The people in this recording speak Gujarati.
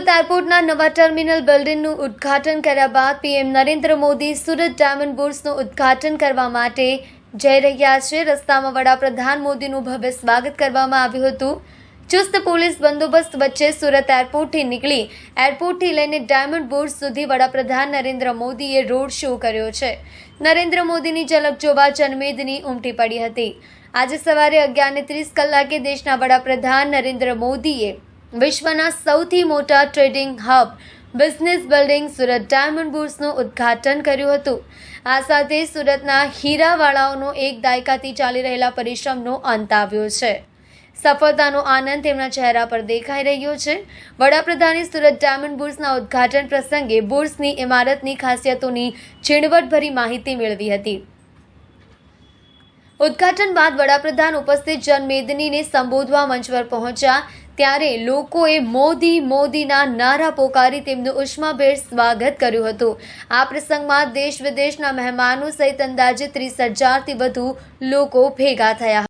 સુરત એરપોર્ટના નવા ટર્મિનલ બિલ્ડિંગનું ઉદ્ઘાટન કર્યા બાદ પીએમ નરેન્દ્ર મોદી સુરત ડાયમંડ બુર્સનું ઉદ્ઘાટન કરવા માટે જઈ રહ્યા છે। રસ્તામાં વડાપ્રધાન મોદીનું ભવ્ય સ્વાગત કરવામાં આવ્યું હતું। ચુસ્ત પોલીસ બંદોબસ્ત વચ્ચે સુરત એરપોર્ટથી નીકળી એરપોર્ટથી લઈને ડાયમંડ બુર્સ સુધી વડાપ્રધાન નરેન્દ્ર મોદીએ રોડ શો કર્યો છે। નરેન્દ્ર મોદીની ઝલક જોવા જનમેદની ઉમટી પડી હતી। આજે સવારે 11:30 કલાકે દેશના વડાપ્રધાન નરેન્દ્ર મોદીએ વિશ્વના સૌથી મોટા trading hub business building Surat diamond બુર્સનું ઉદ્ઘાટન કર્યું હતું। આ સાથે સુરતના હીરાવાળાઓનો એક દાયકાથી ચાલી રહેલા પરિશ્રમનો અંત આવ્યો છે। સફળતાનો આનંદ તેમના ચહેરા પર દેખાઈ રહ્યો છે। વડાપ્રધાને સુરત ડાયમંડ બુર્સના ઉદ્ઘાટન પ્રસંગે બુર્સની ઇમારતની ખાસિયતોની ઝીણવટભરી માહિતી મેળવી હતી। ઉદ્ઘાટન બાદ વડાપ્રધાન ઉપસ્થિત જનમેદનીને સંબોધવા મંચ પર પહોંચ્યા ત્યારે લોકોએ મોદી મોદીના નારા પોકારી તેમનું ઉષ્માભેર સ્વાગત કર્યું હતું। આ પ્રસંગમાં દેશ વિદેશના મહેમાનો સહિત અંદાજે 30,000થી વધુ લોકો ભેગા થયા।